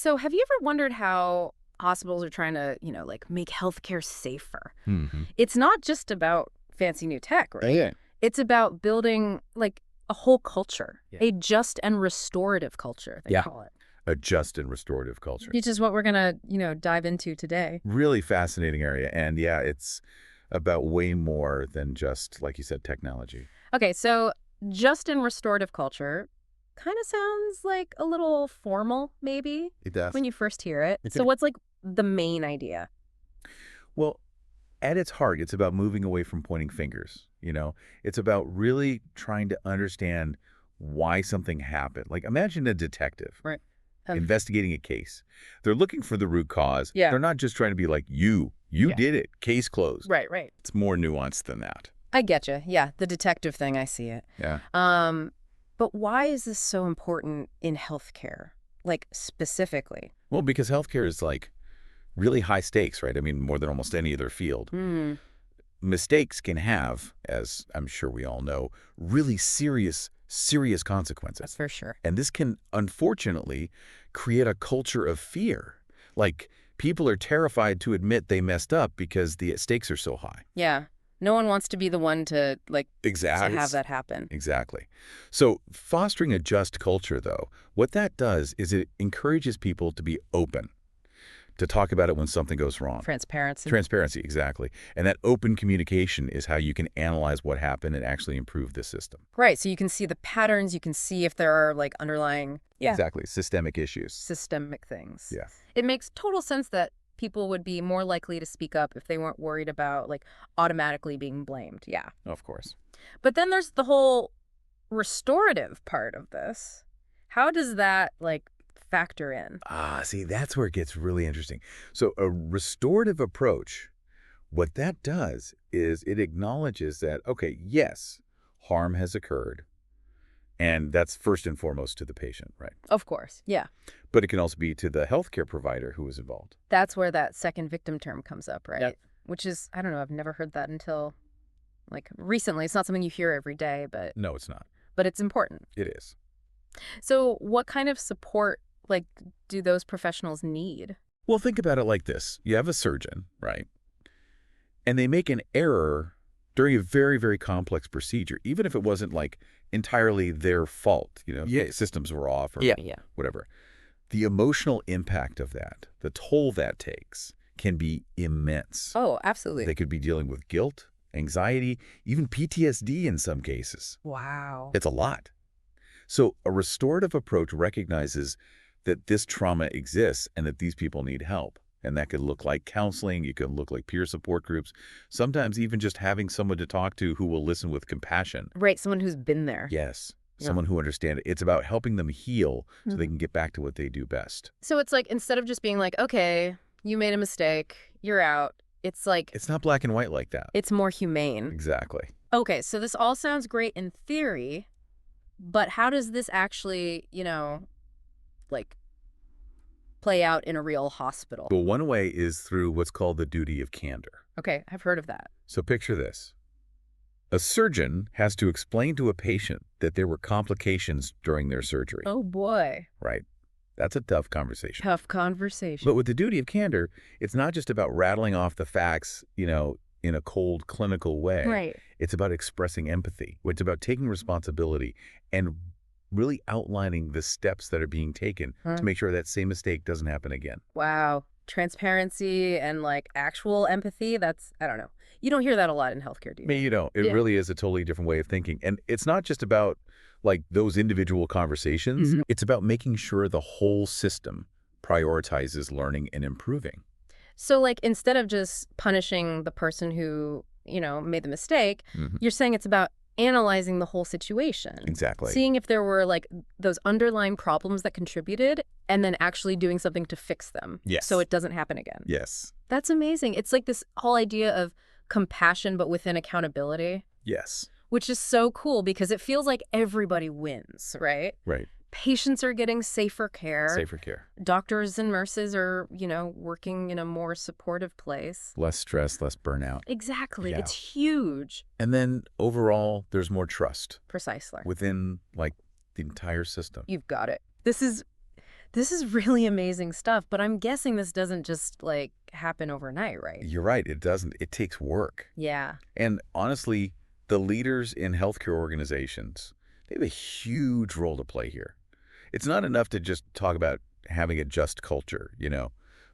So have you ever wondered how hospitals are trying to, like make healthcare safer? Hmm. It's not just about fancy new tech, right? Yeah. It's about building like a whole culture, Yeah. a just and restorative culture, they Yeah. call it. A just and restorative culture. Which is what we're going to, dive into today. Really fascinating area. And yeah, it's about way more than just, like you said, technology. Okay, so just and restorative culture kind of sounds like a little formal, maybe, It does. when you first hear it. It's So what's like the main idea? Well, at its heart, it's about moving away from pointing fingers. It's about really trying to understand why something happened. Like imagine a detective Right. investigating a case. They're looking for the root cause. Yeah. They're not just trying to be like, you Yeah. did it, case closed. Right. It's more nuanced than that. I get you. Yeah, the detective thing, I see it. Yeah. But why is this so important in healthcare? Like specifically? Well, because healthcare is like really high stakes, right? I mean, more than almost any other field. Mistakes can have, as I'm sure we all know, really serious consequences. That's for sure. And this can, unfortunately, create a culture of fear. Like, people are terrified to admit they messed up because the stakes are so high. Yeah. No one wants to be the one to Exactly. to have that happen. Exactly. So fostering a just culture, though, what that does is it encourages people to be open, to talk about it when something goes wrong. Transparency. Transparency, exactly. And that open communication is how you can analyze what happened and actually improve the system. Right. So you can see the patterns. You can see if there are like underlying Exactly. Systemic issues. systemic things. Yeah. It makes total sense that people would be more likely to speak up if they weren't worried about like automatically being blamed. Yeah. Of course. But then there's the whole restorative part of this. How does that like factor in? See, that's where it gets really interesting. So a restorative approach, what that does is it acknowledges that, okay, yes, harm has occurred. And that's first and foremost to the patient, right? Of course. Yeah. But it can also be to the healthcare provider who was involved. That's where that second victim term comes up, right? Yep. Which is, I don't know, I've never heard that until like recently. It's not something you hear every day, but No, it's not. it's important. It is. So what kind of support like do those professionals need? Well, think about it like this. You have a surgeon, right? And they make an error during a very, very complex procedure, even if it wasn't like entirely their fault, systems were off or whatever. The emotional impact of that, the toll that takes, can be immense. Oh, absolutely. They could be dealing with guilt, anxiety, even PTSD in some cases. Wow. It's a lot. So a restorative approach recognizes that this trauma exists and that these people need help. And that could look like counseling. It could look like peer support groups. Sometimes even just having someone to talk to who will listen with compassion. Right. Someone who's been there. Yes. Yeah. Someone who understands it. It's about helping them heal so they can get back to what they do best. So it's like instead of just being like, okay, you made a mistake, you're out. It's like It's not black and white like that. it's more humane. Exactly. Okay. So this all sounds great in theory, but how does this actually, like play out in a real hospital? Well, one way is through what's called the duty of candor. Okay. I've heard of that. So picture this. A surgeon has to explain to a patient that there were complications during their surgery. Oh, boy. Right? That's a tough conversation. Tough conversation. But with the duty of candor, it's not just about rattling off the facts, in a cold clinical way. Right. It's about expressing empathy. It's about taking responsibility and really outlining the steps that are being taken to make sure that same mistake doesn't happen again. Wow. Transparency and like actual empathy. That's, I don't know. You don't hear that a lot in healthcare, do you? I mean, it really is a totally different way of thinking. And it's not just about like those individual conversations. It's about making sure the whole system prioritizes learning and improving. So like instead of just punishing the person who, made the mistake, you're saying it's about analyzing the whole situation. Exactly. Seeing if there were like those underlying problems that contributed and then actually doing something to fix them. Yes. So it doesn't happen again. Yes. That's amazing. It's like this whole idea of compassion but within accountability. Yes. Which is so cool because it feels like everybody wins, right? Right. Patients are getting safer care. Safer care. Doctors and nurses are, working in a more supportive place. Less stress, less burnout. Exactly. Yeah. It's huge. And then overall, there's more trust Precisely. within like the entire system. You've got it. This is This is really amazing stuff, but I'm guessing this doesn't just, like, happen overnight, right? You're right, it doesn't. It takes work. Yeah. And honestly, the leaders in healthcare organizations, they have a huge role to play here. It's not enough to just talk about having a just culture,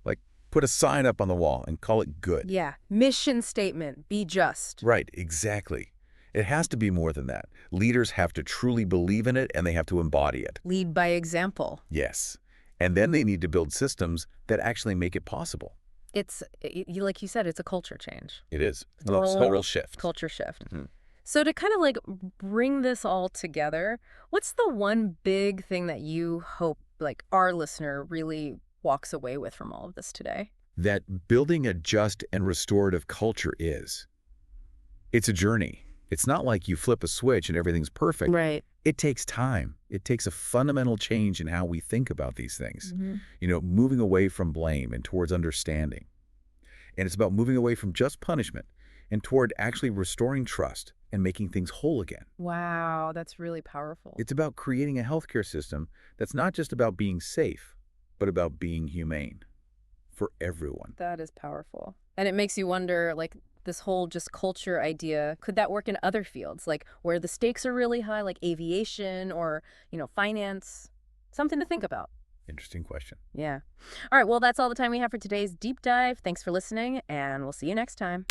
like put a sign up on the wall and call it good. Yeah. Mission statement, be just. Right, exactly. It has to be more than that. Leaders have to truly believe in it and they have to embody it. Lead by example. Yes. And then they need to build systems that actually make it possible. Like you said, it's a culture change. It is. A Total total shift. Culture shift. Hmm. So to kind of like bring this all together, what's the one big thing that you hope like our listener really walks away with from all of this today? That building a just and restorative culture it's a journey. It's not like you flip a switch and everything's perfect. Right. It takes time. It takes a fundamental change in how we think about these things. Mm-hmm. Moving away from blame and towards understanding. And it's about moving away from just punishment and toward actually restoring trust and making things whole again. Wow, that's really powerful. It's about creating a healthcare system that's not just about being safe, but about being humane for everyone. That is powerful. And it makes you wonder, like, this whole just culture idea, could that work in other fields, like where the stakes are really high, like aviation or, finance? Something to think about. Interesting question. Yeah. All right, well, that's all the time we have for today's deep dive. Thanks for listening, and we'll see you next time.